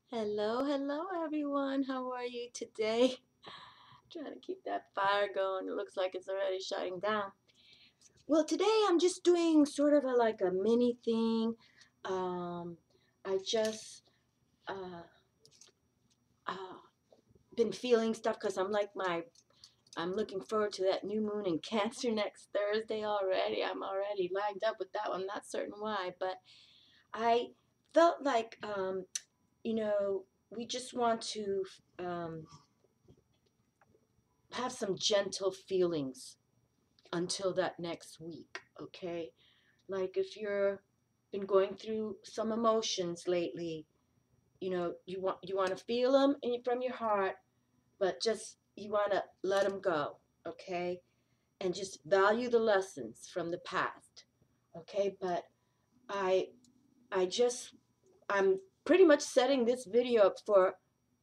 Hello, hello everyone. How are you today? Trying to keep that fire going. It looks like it's already shutting down. Well, today I'm just doing sort of like a mini thing. Um, I just uh, uh, been feeling stuff because I'm looking forward to that new moon in Cancer next Thursday already. I'm already lined up with that one. I'm not certain why, but I felt like we just want to um, have some gentle feelings until that next week, okay? Like if you're been going through some emotions lately, you want to feel them from your heart, but just you want to let them go, okay? And just value the lessons from the past, okay? But I I just I'm pretty much setting this video up for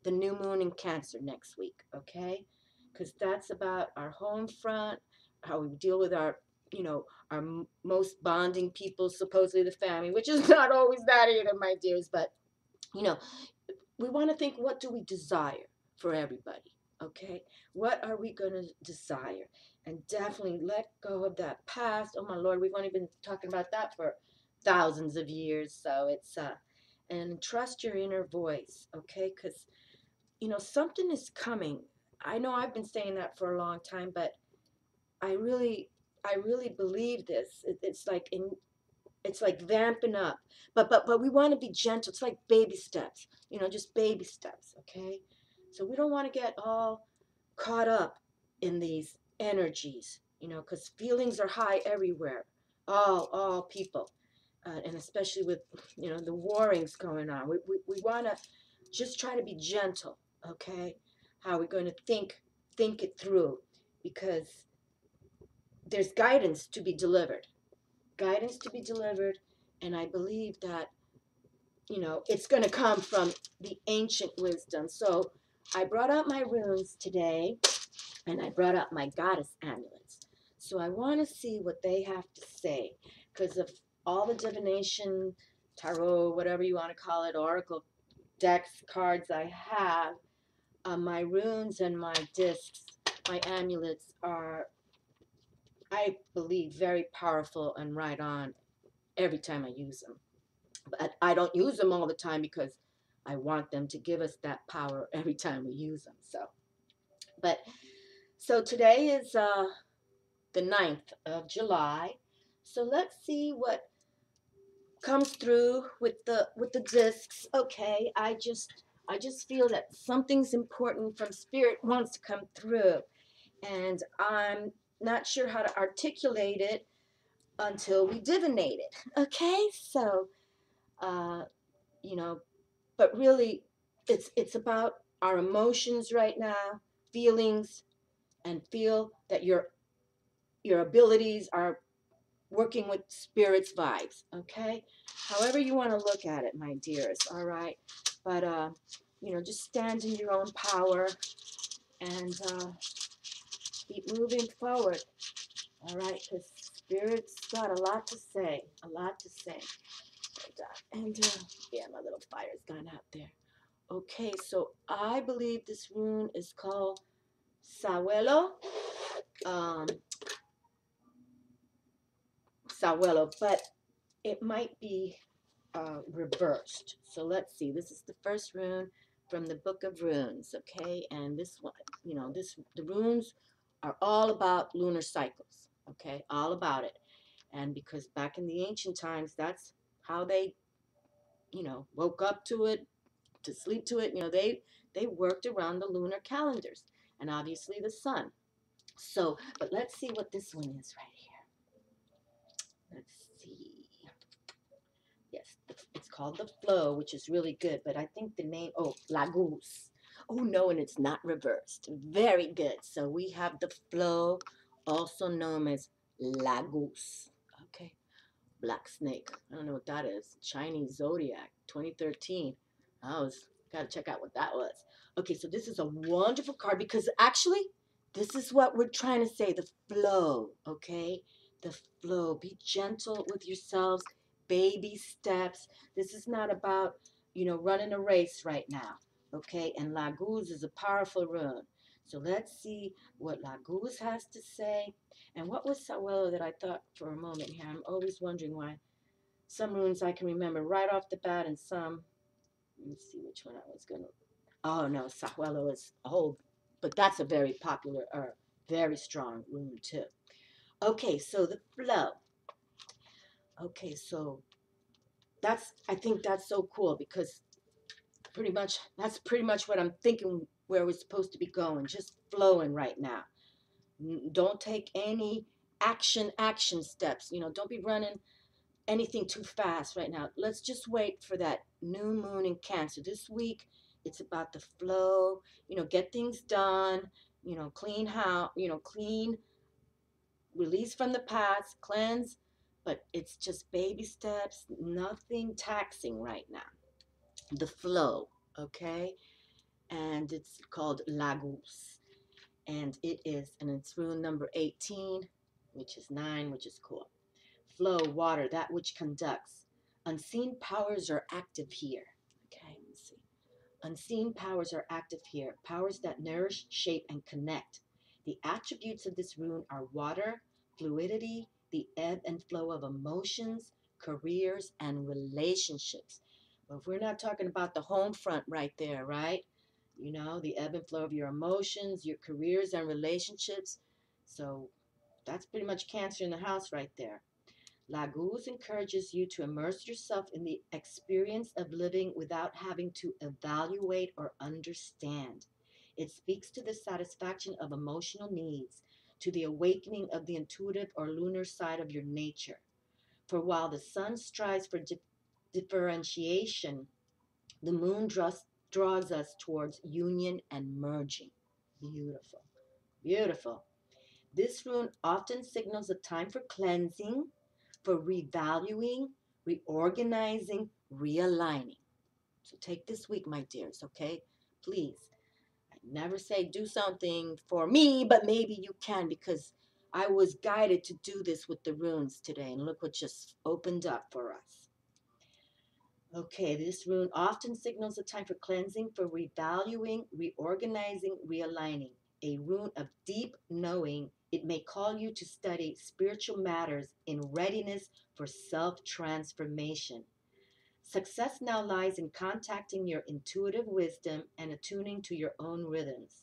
the new moon in Cancer next week, okay? Because that's about our home front, how we deal with our most bonding people, supposedly the family, which is not always that either, my dears. But you know, we want to think, what do we desire for everybody, okay? What are we going to desire? And definitely let go of that past. Oh my Lord, we've only been talking about that for thousands of years. So it's and trust your inner voice, okay? Because something is coming. I know I've been saying that for a long time, but I really, I really believe this. It's like vamping up, but we want to be gentle. It's like baby steps, just baby steps, okay? So we don't want to get all caught up in these energies, because feelings are high everywhere, all people, and especially with the warrings going on. We want to just try to be gentle, okay? How we're going to think it through, because there's guidance to be delivered, and I believe that it's going to come from the ancient wisdom. So I brought out my runes today, and I brought out my goddess amulets. So I want to see what they have to say, because of all the divination, tarot, whatever you want to call it, oracle decks, cards I have, my runes and my discs, my amulets are, I believe, very powerful and right on every time I use them. But I don't use them all the time because I want them to give us that power every time we use them. But so today is the 9th of July. So let's see what comes through with the discs. Okay, I just feel that something's important from spirit wants to come through, and I'm not sure how to articulate it until we divinate it. Okay, so uh, you know, but really it's about our emotions right now, feelings, and feel that your abilities are working with spirit's vibes, okay? However you want to look at it, my dears, all right? But just stand in your own power and keep moving forward, all right? Because spirit's got a lot to say, a lot to say. And yeah, my little fire's gone out there. Okay, so I believe this rune is called Sawelo. Um, Sawelo, but it might be reversed. So let's see. This is the first rune from the Book of Runes, okay? And this one, the runes are all about lunar cycles, okay? All about it. And because back in the ancient times, that's how they, woke up to it, to sleep to it. They worked around the lunar calendars and obviously the sun. So, but let's see what this one is right here. Let's see. Yes, it's called the flow, which is really good. But I think the name, Laguz. Oh no, and it's not reversed. Very good. So we have the flow, also known as Laguz. Okay, black snake. I don't know what that is. Chinese zodiac, 2013. Gotta check out what that was. Okay, so this is a wonderful card because actually, this is what we're trying to say, the flow, okay? The flow. Be gentle with yourselves, baby steps. This is not about running a race right now. Okay, and Laguz is a powerful rune. So let's see what Laguz has to say. And what was Sawelo that I thought for a moment here? I'm always wondering why some runes I can remember right off the bat and some, let me see which one I was going to, oh no, Sawelo is a whole, but that's a very popular, or very strong rune too. Okay, so the flow. Okay, so I think that's so cool because that's pretty much what I'm thinking where we're supposed to be going, just flowing right now. Don't take any action steps. Don't be running anything too fast right now. Let's just wait for that new moon in Cancer. This week, it's about the flow, get things done, clean house, clean, release from the past, cleanse, but it's just baby steps, nothing taxing right now. The flow, okay? And it's called Laguz. And it's rune number 18, which is 9, which is cool. Flow, water, that which conducts. Unseen powers are active here. Okay, let's see. Unseen powers are active here. Powers that nourish, shape, and connect. The attributes of this rune are water, fluidity, the ebb and flow of emotions, careers, and relationships. But if we're not talking about the home front right there, right? The ebb and flow of your emotions, your careers, and relationships. So that's pretty much Cancer in the house right there. Laguz encourages you to immerse yourself in the experience of living without having to evaluate or understand. It speaks to the satisfaction of emotional needs, to the awakening of the intuitive or lunar side of your nature. For while the sun strives for differentiation, the moon draws us towards union and merging. Beautiful, beautiful. This rune often signals a time for cleansing, for revaluing, reorganizing, realigning. So take this week, my dears, okay? Please. I never say do something for me, but maybe you can, because I was guided to do this with the runes today, and look what just opened up for us. Okay, this rune often signals a time for cleansing, for revaluing, reorganizing, realigning. A rune of deep knowing, it may call you to study spiritual matters in readiness for self-transformation. Success now lies in contacting your intuitive wisdom and attuning to your own rhythms.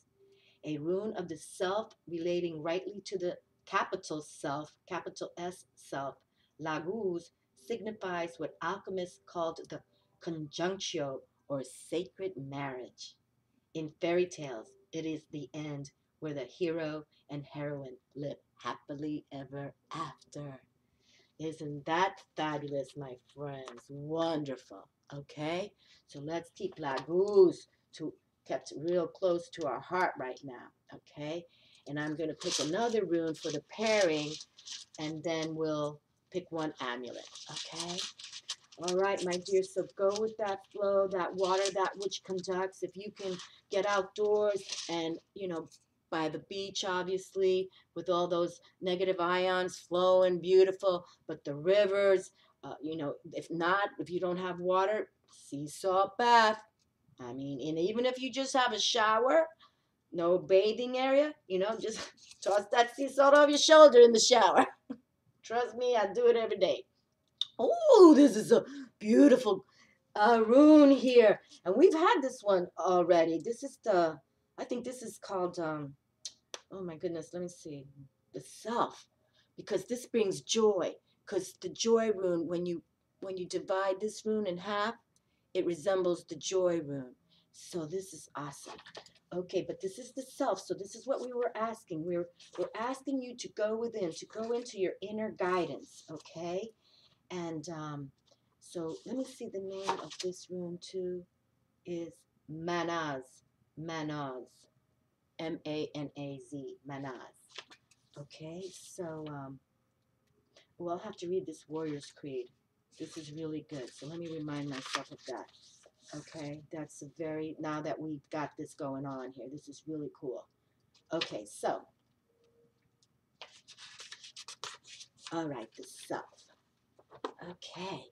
A rune of the self relating rightly to the capital self, capital S self, Laguz, signifies what alchemists called the conjunctio, or sacred marriage. In fairy tales, it is the end where the hero and heroine live happily ever after. Isn't that fabulous, my friends? Wonderful. Okay? So let's keep Laguz kept real close to our heart right now. Okay? And I'm going to pick another rune for the pairing, and then we'll pick one amulet. Okay? All right, my dear, so go with that flow, that water, that which conducts. If you can get outdoors and, by the beach, obviously, with all those negative ions flowing, beautiful, but the rivers, if not, if you don't have water, sea salt bath. I mean, and even if you just have a shower, no bathing area, just toss that sea salt off your shoulder in the shower. Trust me, I do it every day. Oh, this is a beautiful rune here. And we've had this one already. I think this is called, oh my goodness, let me see. The self. Because this brings joy. Because the joy rune, when you divide this rune in half, it resembles the joy rune. So this is awesome. Okay, but this is the self. So this is what we were asking. We're asking you to go within, to go into your inner guidance, okay? And so let me see, the name of this rune too is Manaz. Manaz. M-A-N-A-Z. Manaz. Okay, so I'll have to read this Warrior's Creed. This is really good. So let me remind myself of that. Okay, that's now that we've got this going on here, this is really cool. Okay, so, all right, the self. Okay,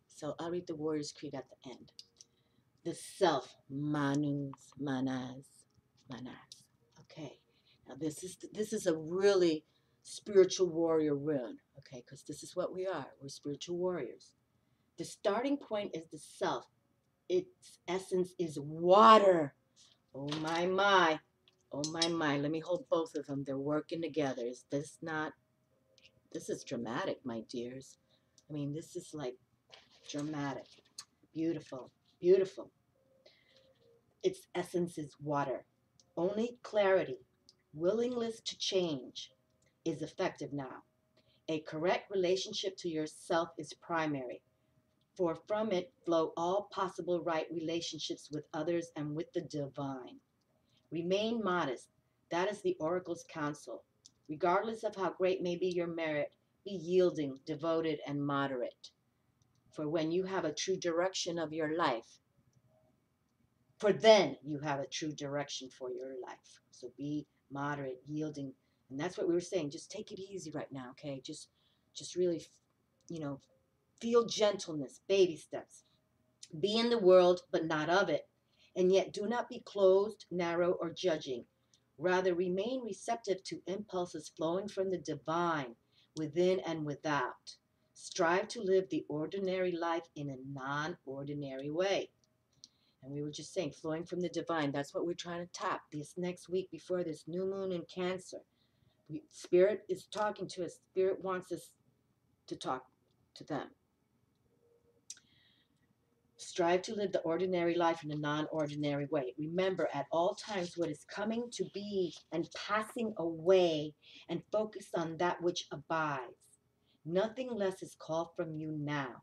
so I'll read the Warrior's Creed at the end. the self, manus, manas, manas. Okay, now this is a really spiritual warrior rune. Okay, because this is what we are. We're spiritual warriors. The starting point is the self. Its essence is water. Oh my my. Oh my my. Let me hold both of them. They're working together. Is this not? This is dramatic, my dears. I mean, this is like dramatic. Beautiful. Beautiful. Its essence is water. Only clarity, willingness to change is effective now. A correct relationship to yourself is primary, for from it flow all possible right relationships with others and with the divine. Remain modest. That is the oracle's counsel. Regardless of how great may be your merit, be yielding, devoted, and moderate. For when you have a true direction of your life, for then you have a true direction for your life. So be moderate, yielding. And that's what we were saying. Just take it easy right now, okay? Just really, you know, feel gentleness, baby steps. Be in the world, but not of it. And yet do not be closed, narrow, or judging. Rather, remain receptive to impulses flowing from the divine, within and without. Strive to live the ordinary life in a non-ordinary way. And we were just saying, flowing from the divine, that's what we're trying to tap this next week before this new moon in Cancer. Spirit is talking to us. Spirit wants us to talk to them. Strive to live the ordinary life in a non-ordinary way. Remember at all times what is coming to be and passing away, and focus on that which abides. Nothing less is called from you now.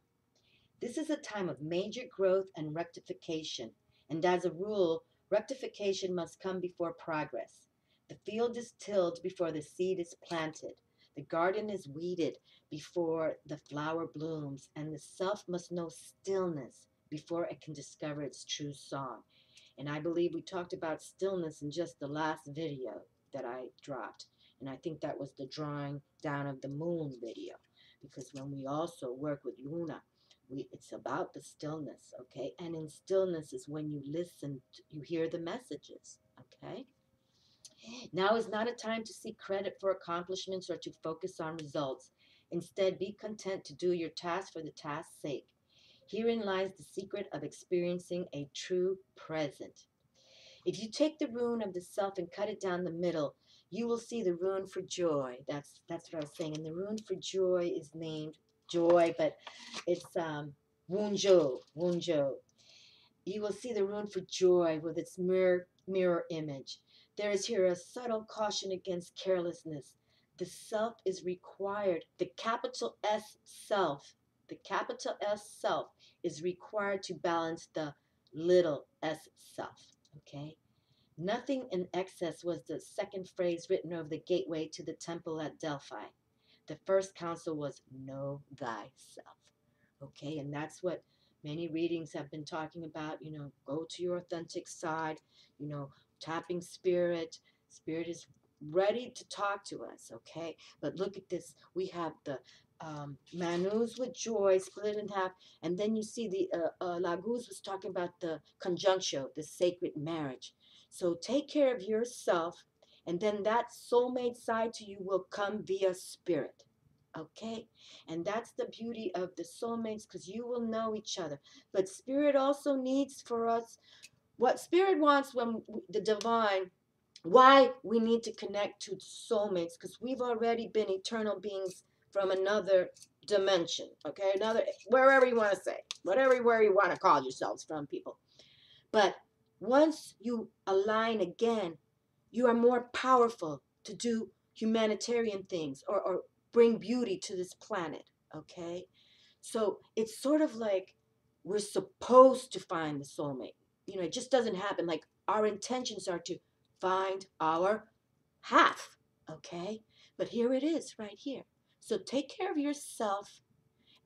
This is a time of major growth and rectification, and as a rule, rectification must come before progress. The field is tilled before the seed is planted. The garden is weeded before the flower blooms, and the self must know stillness before it can discover its true song. And I believe we talked about stillness in just the last video that I dropped. And I think that was the drawing down of the moon video. Because when we also work with Luna, it's about the stillness, okay? And in stillness is when you listen, you hear the messages, okay? Now is not a time to seek credit for accomplishments or to focus on results. Instead, be content to do your task for the task's sake. Herein lies the secret of experiencing a true present. If you take the rune of the self and cut it down the middle, you will see the rune for joy. That's what I was saying. And the rune for joy is named joy, but it's Wunjo, Wunjo. You will see the rune for joy with its mirror image. There is here a subtle caution against carelessness. The self is required. The capital S self, the capital S self is required to balance the little s self. Okay? Nothing in excess was the second phrase written over the gateway to the temple at Delphi. The first counsel was know thyself. Okay, and that's what many readings have been talking about. You know, go to your authentic side, you know, tapping spirit. Spirit is ready to talk to us, okay? But look at this. We have the Manus with joy split in half, and then you see the Laguz was talking about the conjunctio, the sacred marriage. So take care of yourself, and then that soulmate side to you will come via spirit. Okay? And that's the beauty of the soulmates, because you will know each other. But spirit also needs for us what spirit wants when the divine, why we need to connect to soulmates, because we've already been eternal beings from another dimension. Okay? Another, wherever you want to say, whatever you want to call yourselves from, people. But once you align again, you are more powerful to do humanitarian things or bring beauty to this planet, okay? So it's sort of like we're supposed to find the soulmate. You know, it just doesn't happen. Like our intentions are to find our half, okay? But here it is right here. So take care of yourself.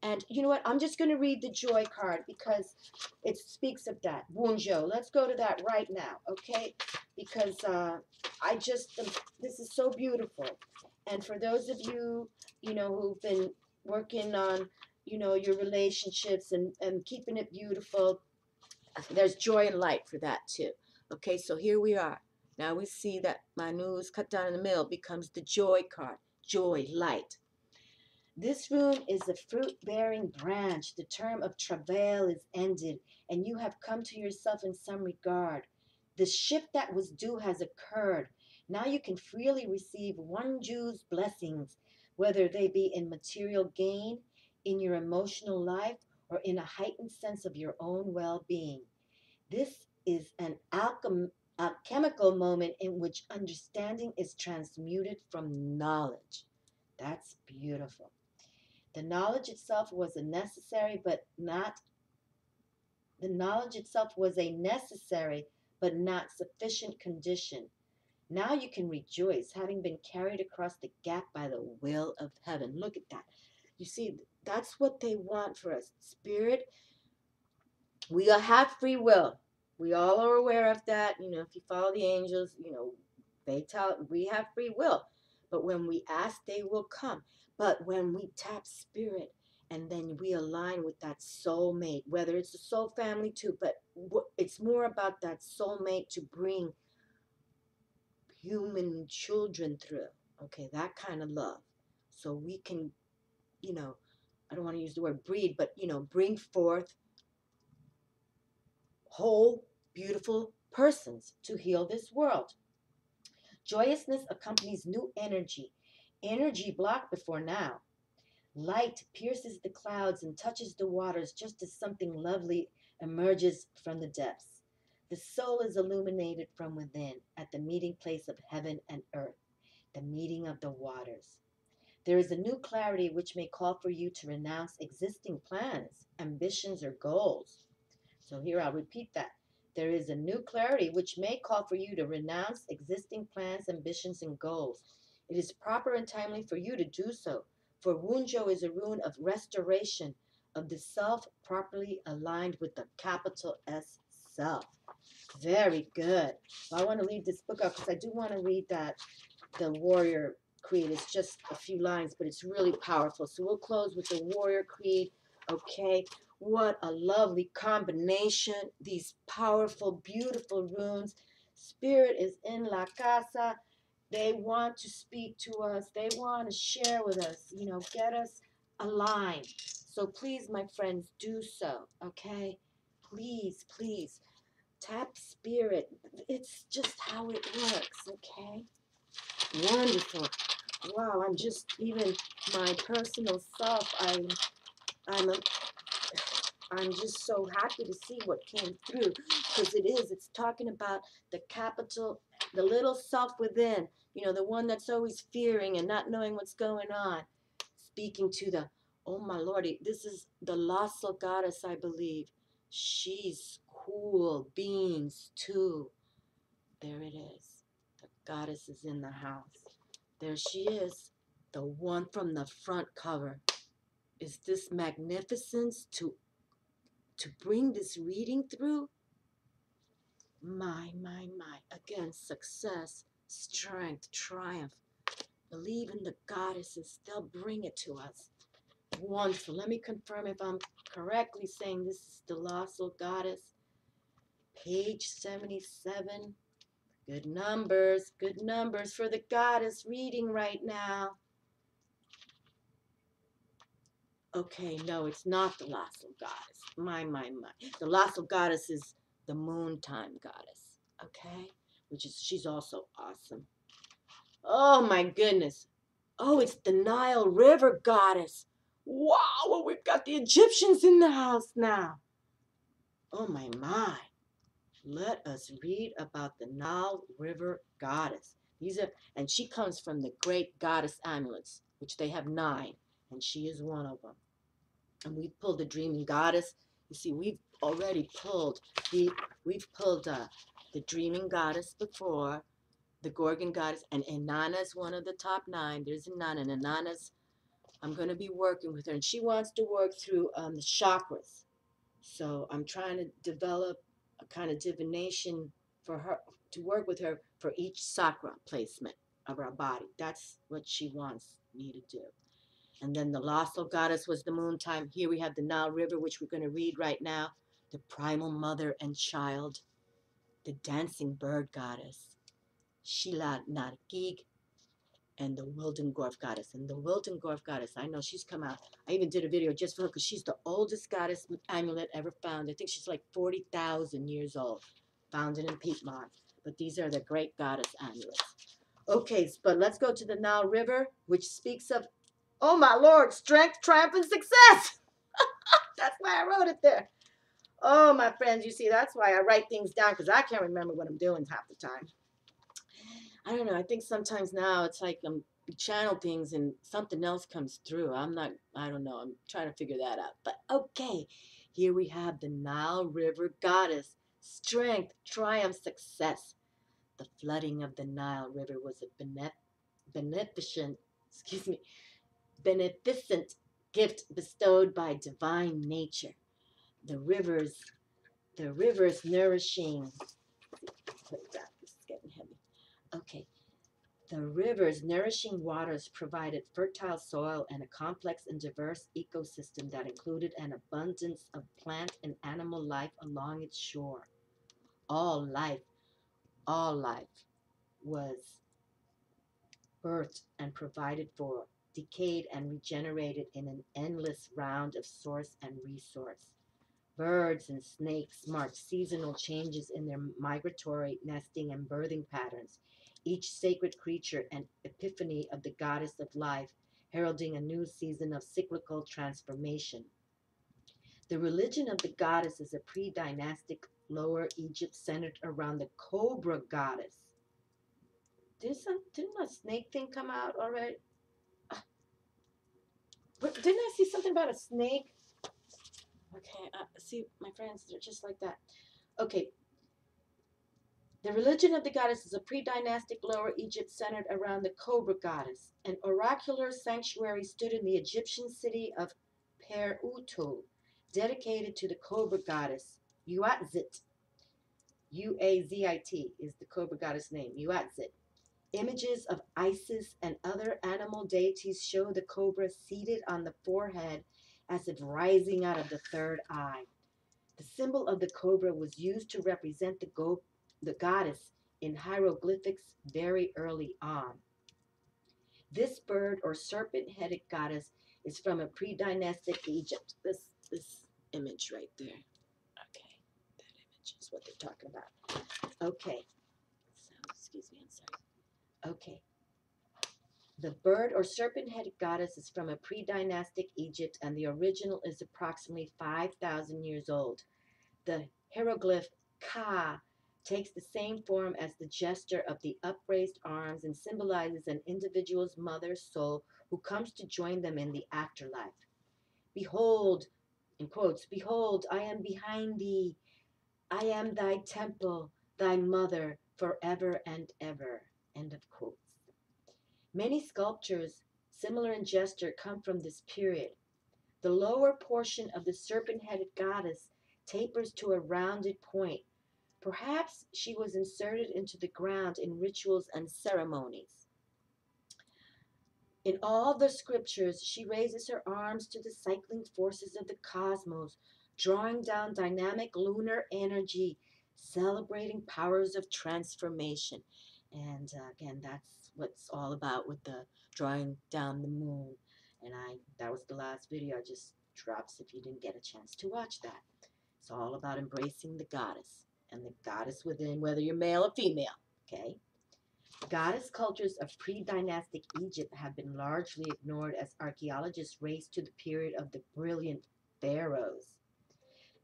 And you know what? I'm just going to read the joy card because it speaks of that. Wunjo. Let's go to that right now, okay? Because this is so beautiful. And for those of you, you know, who've been working on, you know, your relationships and keeping it beautiful, There's joy and light for that too. Okay, so here we are. Now we see that Manu's cut down in the middle becomes the joy card. Joy, light. This rune is a fruit-bearing branch. The term of travail is ended, and you have come to yourself in some regard. The shift that was due has occurred. Now you can freely receive one Jew's blessings, whether they be in material gain, in your emotional life, or in a heightened sense of your own well-being. This is an alchemical moment in which understanding is transmuted from knowledge. That's beautiful. The knowledge itself was a necessary but not the knowledge itself was a necessary but not sufficient condition. Now you can rejoice, having been carried across the gap by the will of heaven. Look at that. You see, that's what they want for us. Spirit, we all have free will. We all are aware of that. You know, if you follow the angels, you know, they tell we have free will. But when we ask, they will come. But when we tap spirit and then we align with that soulmate, whether it's a soul family too, but it's more about that soulmate to bring human children through. Okay, that kind of love. So we can, you know, I don't want to use the word breed, but, you know, bring forth whole, beautiful persons to heal this world. Joyousness accompanies new energy, energy blocked before now. Light pierces the clouds and touches the waters just as something lovely emerges from the depths. The soul is illuminated from within at the meeting place of heaven and earth, the meeting of the waters. There is a new clarity which may call for you to renounce existing plans, ambitions, or goals. So here I'll repeat that. There is a new clarity which may call for you to renounce existing plans, ambitions, and goals. It is proper and timely for you to do so, for Wunjo is a rune of restoration of the self properly aligned with the capital S self. Very good. Well, I want to leave this book out because I do want to read that, the Warrior Creed. It's just a few lines, but it's really powerful. So we'll close with the Warrior Creed. Okay, what a lovely combination. These powerful, beautiful runes. Spirit is in La Casa. They want to speak to us. They want to share with us, you know, get us aligned. So please, my friends, do so, okay? Please, please. Tap spirit. It's just how it works, okay? Wonderful. Wow, I'm just, even my personal self, I'm, a, I'm just so happy to see what came through, because it's talking about the capital, the little self within, you know, the one that's always fearing and not knowing what's going on, speaking to the, oh my lordy, this is the Lhasa goddess, I believe. She's cool beans too. There it is. The goddess is in the house. There she is, the one from the front cover. Is this magnificence to bring this reading through? My. Again, success, strength, triumph. Believe in the goddesses. They'll bring it to us. Wonderful. Let me confirm if I'm correctly saying this is the Lhasa goddess. Page 77. Good numbers for the goddess reading right now. Okay, no, it's not the Lhasa goddess. My. The Lhasa goddess is the moon time goddess, okay? She's also awesome. Oh my goodness. Oh, it's the Nile River goddess. Wow, well, we've got the Egyptians in the house now. Oh my. Let us read about the Nile River goddess. And she comes from the great goddess amulets, which they have 9, and she is one of them. And we've pulled the dreaming goddess. You see, we've already pulled the dreaming goddess before, the Gorgon goddess, and Inanna is one of the top 9. There's Inanna, and Inanna's, I'm going to be working with her, and she wants to work through the chakras. So I'm trying to develop a kind of divination for her, to work with her for each chakra placement of our body. That's what she wants me to do. And then the Lhasa goddess was the moon time. Here we have the Nile River, which we're going to read right now. the primal mother and child, the dancing bird goddess, Shila Narkig, and the Wildengorf goddess. And the Wildengorf goddess, I know she's come out. I even did a video just for her because she's the oldest goddess amulet ever found. I think she's like 40,000 years old, founded in Piedmont. But these are the great goddess amulets. Okay, but let's go to the Nile River, which speaks of, oh my Lord, strength, triumph, and success. That's why I wrote it there. Oh, my friends, you see, that's why I write things down, because I can't remember what I'm doing half the time. I don't know. I think sometimes now it's like I'm channel things and something else comes through. I don't know. I'm trying to figure that out. But okay, here we have the Nile River goddess, strength, triumph, success. The flooding of the Nile River was a beneficent, beneficent gift bestowed by divine nature. The rivers nourishing. This is getting heavy. Okay. The river's nourishing waters provided fertile soil and a complex and diverse ecosystem that included an abundance of plant and animal life along its shore. All life was birthed and provided for, decayed and regenerated in an endless round of source and resource. Birds and snakes marked seasonal changes in their migratory, nesting, and birthing patterns, each sacred creature an epiphany of the goddess of life, heralding a new season of cyclical transformation. The religion of the goddess is a pre-dynastic Lower Egypt centered around the cobra goddess. Didn't a snake thing come out already? Didn't I see something about a snake? Okay, see, my friends, they're just like that. Okay. The religion of the goddess is a pre-dynastic Lower Egypt centered around the cobra goddess. An oracular sanctuary stood in the Egyptian city of Per-Utu, dedicated to the cobra goddess, Uatzit. Uazit is the cobra goddess name, Uatzit. Images of Isis and other animal deities show the cobra seated on the forehead as if rising out of the third eye. The symbol of the cobra was used to represent the goddess in hieroglyphics very early on. This bird or serpent-headed goddess is from a pre-dynastic Egypt. This image right there. Okay, that image is what they're talking about. Okay, so, excuse me, I'm sorry. Okay. The bird or serpent-headed goddess is from a pre-dynastic Egypt, and the original is approximately 5,000 years old. The hieroglyph Ka takes the same form as the gesture of the upraised arms and symbolizes an individual's mother soul who comes to join them in the afterlife. Behold, in quotes, behold, I am behind thee. I am thy temple, thy mother, forever and ever. End of quotes. Many sculptures similar in gesture come from this period. The lower portion of the serpent-headed goddess tapers to a rounded point. Perhaps she was inserted into the ground in rituals and ceremonies. In all the scriptures, she raises her arms to the cycling forces of the cosmos, drawing down dynamic lunar energy, celebrating powers of transformation. And again, that's what's all about with the drawing down the moon. And that was the last video I just dropped if you didn't get a chance to watch that. It's all about embracing the goddess and the goddess within, whether you're male or female, okay? Goddess cultures of pre-dynastic Egypt have been largely ignored as archaeologists race to the period of the brilliant pharaohs.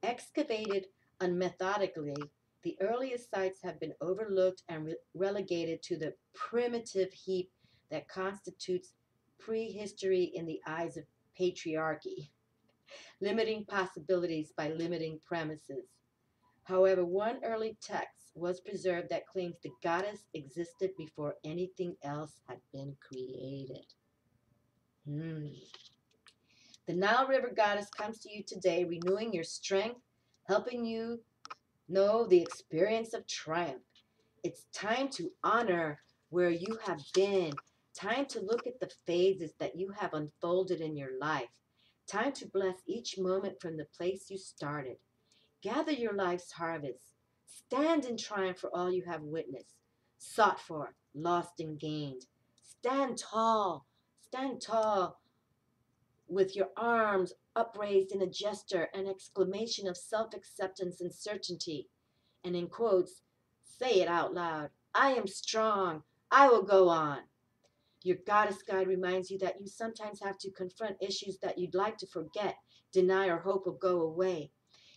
Excavated unmethodically, the earliest sites have been overlooked and relegated to the primitive heap that constitutes prehistory in the eyes of patriarchy, limiting possibilities by limiting premises. However, one early text was preserved that claims the goddess existed before anything else had been created. The Nile River goddess comes to you today, renewing your strength, helping you know the experience of triumph. It's time to honor where you have been. Time to look at the phases that you have unfolded in your life. Time to bless each moment from the place you started. Gather your life's harvest. Stand in triumph for all you have witnessed, sought for, lost and gained. Stand tall. Stand tall with your arms upraised in a gesture, an exclamation of self-acceptance and certainty. And in quotes, say it out loud. I am strong. I will go on. Your goddess guide reminds you that you sometimes have to confront issues that you'd like to forget, deny, or hope will go away.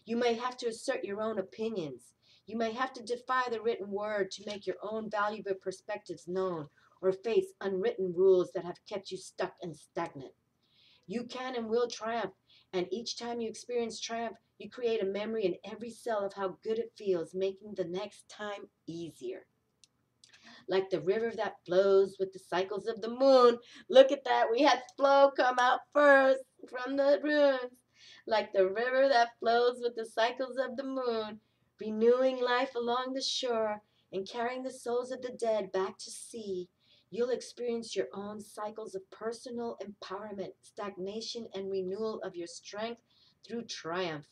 You may have to assert your own opinions. You may have to defy the written word to make your own valuable perspectives known, or face unwritten rules that have kept you stuck and stagnant. You can and will triumph, and each time you experience triumph, you create a memory in every cell of how good it feels, making the next time easier. Like the river that flows with the cycles of the moon. Look at that. We had flow come out first from the runes. Like the river that flows with the cycles of the moon, renewing life along the shore and carrying the souls of the dead back to sea. You'll experience your own cycles of personal empowerment, stagnation, and renewal of your strength through triumph.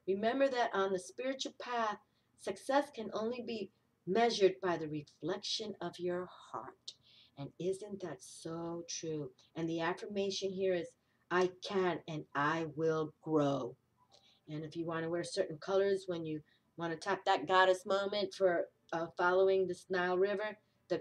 Remember that on the spiritual path, success can only be measured by the reflection of your heart. And isn't that so true? And the affirmation here is, I can and I will grow. And if you want to wear certain colors when you want to tap that goddess moment for following this Nile River,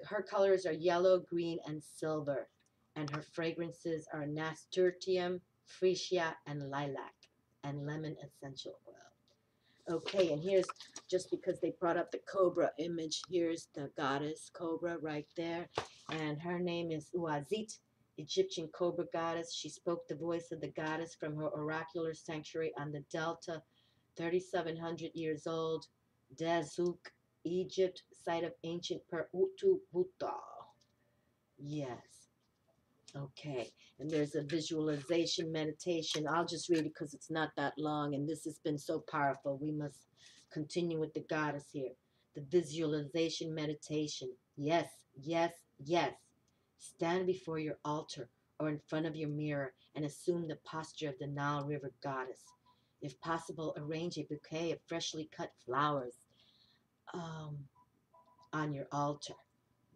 her colors are yellow, green, and silver. And her fragrances are nasturtium, freesia, and lilac, and lemon essential oil. Okay, and here's, just because they brought up the cobra image, here's the goddess cobra right there. And her name is Uazit, Egyptian cobra goddess. She spoke the voice of the goddess from her oracular sanctuary on the Delta, 3,700 years old, Dazuk, Egypt, site of ancient Per-Utu Buta. Yes. Okay, and there's a visualization meditation. I'll just read it because it's not that long, and this has been so powerful. We must continue with the goddess here. The visualization meditation. Yes, yes, yes. Stand before your altar or in front of your mirror and assume the posture of the Nile River goddess. If possible, arrange a bouquet of freshly cut flowers on your altar.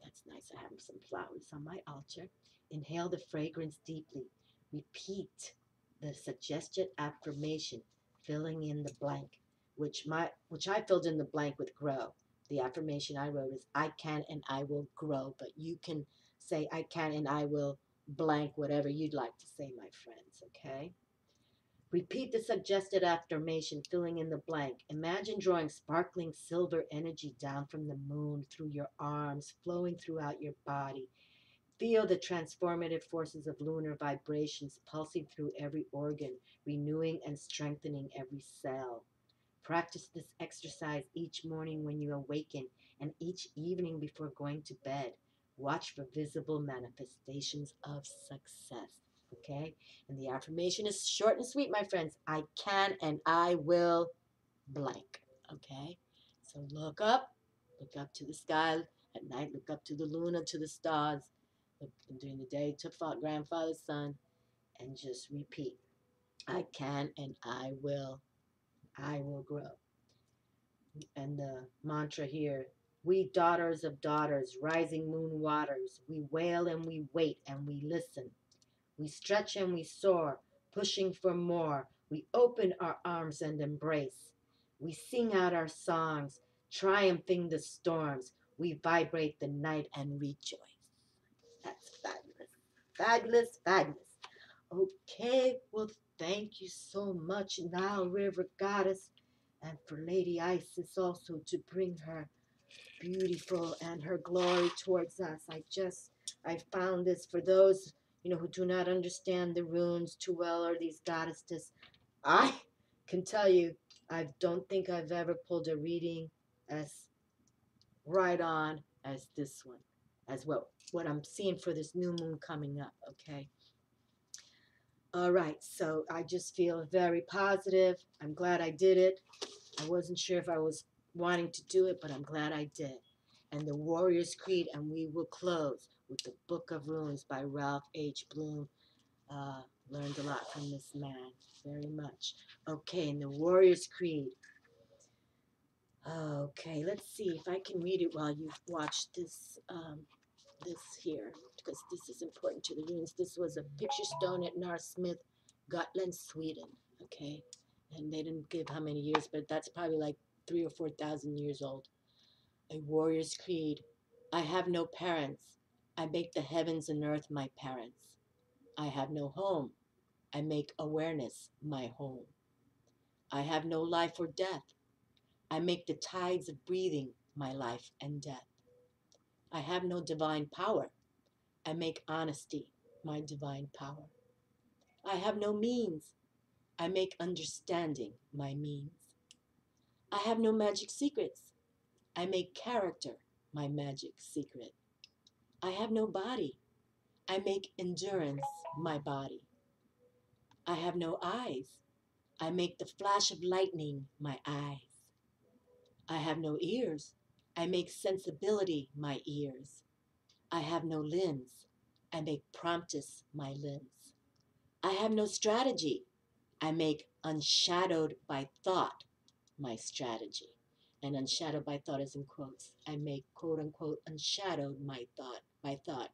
That's nice. I have some flowers on my altar. Inhale the fragrance deeply. Repeat the suggested affirmation, filling in the blank, which I filled in the blank with grow. The affirmation I wrote is I can and I will grow, but you can say I can and I will blank whatever you'd like to say, my friends, okay? Repeat the suggested affirmation, filling in the blank. Imagine drawing sparkling silver energy down from the moon through your arms, flowing throughout your body. Feel the transformative forces of lunar vibrations pulsing through every organ, renewing and strengthening every cell. Practice this exercise each morning when you awaken and each evening before going to bed. Watch for visible manifestations of success. Okay? And the affirmation is short and sweet, my friends. I can and I will blank. Okay? So look up to the sky at night, look up to the luna, to the stars, look during the day to grandfather's sun, and just repeat. I can and I will grow. And the mantra here, we daughters of daughters, rising moon waters, we wail and we wait and we listen. We stretch and we soar, pushing for more. We open our arms and embrace. We sing out our songs, triumphing the storms. We vibrate the night and rejoice. That's fabulous. Fabulous, fabulous. Okay, well, thank you so much, Nile River Goddess, and for Lady Isis also to bring her beautiful and her glory towards us. I found this for those, who do not understand the runes too well, or these goddesses. I can tell you, I don't think I've ever pulled a reading as right on as this one, as what I'm seeing for this new moon coming up, okay? All right, so I just feel very positive. I'm glad I did it. I wasn't sure if I was wanting to do it, but I'm glad I did. And the Warrior's Creed, and we will close with the Book of Runes by Ralph H. Bloom. Learned a lot from this man, very much. Okay, and the Warrior's Creed. Okay, let's see if I can read it while you watch this. This here, because this is important to the runes. This was a picture stone at Narsmith, Gotland, Sweden. Okay, and they didn't give how many years, but that's probably like 3,000 or 4,000 years old. A warrior's creed. I have no parents. I make the heavens and earth my parents. I have no home. I make awareness my home. I have no life or death. I make the tides of breathing my life and death. I have no divine power. I make honesty my divine power. I have no means. I make understanding my means. I have no magic secrets. I make character my magic secret. I have no body. I make endurance my body. I have no eyes. I make the flash of lightning my eyes. I have no ears. I make sensibility my ears. I have no limbs. I make promptus my limbs. I have no strategy. I make unshadowed by thought my strategy. And unshadowed by thought is in quotes. I make quote unquote unshadowed my thought,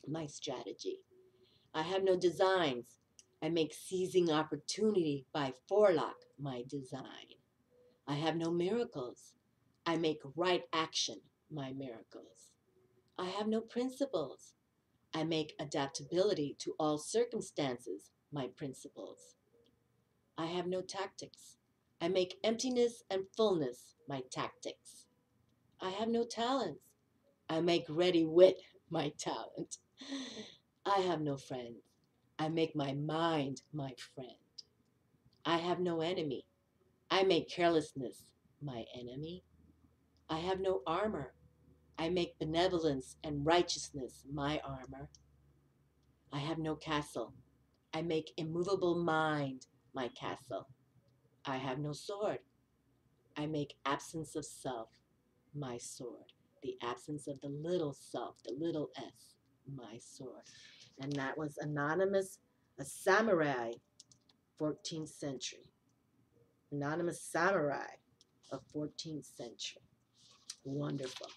my strategy. I have no designs. I make seizing opportunity by forelock my design. I have no miracles. I make right action my miracles. I have no principles. I make adaptability to all circumstances my principles. I have no tactics. I make emptiness and fullness my tactics. I have no talents. I make ready wit my talent. I have no friends. I make my mind my friend. I have no enemy. I make carelessness my enemy. I have no armor. I make benevolence and righteousness my armor. I have no castle. I make immovable mind my castle. I have no sword. I make absence of self my sword. The absence of the little self, the little s, my sword. And that was anonymous, a samurai, 14th century. Anonymous samurai of 14th century. Wonderful.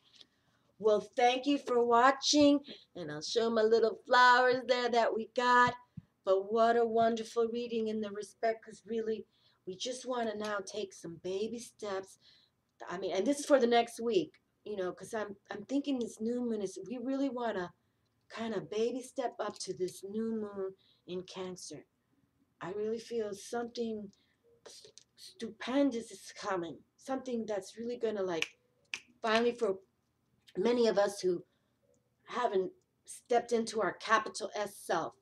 Well, thank you for watching, and I'll show my little flowers there that we got. But what a wonderful reading in the respect, because really, we just want to now take some baby steps. I mean, and this is for the next week, you know, because I'm thinking this new moon is, we really want to kind of baby step up to this new moon in Cancer. I really feel something stupendous is coming, something that's really going to, like, finally, for many of us who haven't stepped into our capital S self,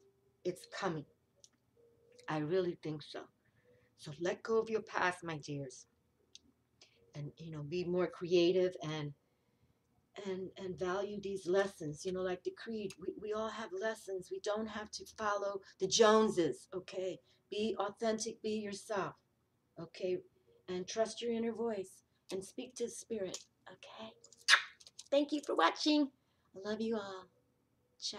it's coming. I really think so. So let go of your past, my dears, and, you know, be more creative and value these lessons. You know, like the creed, we all have lessons. We don't have to follow the Joneses. Okay, be authentic, be yourself. Okay, and trust your inner voice and speak to spirit. Okay, thank you for watching. I love you all. Ciao.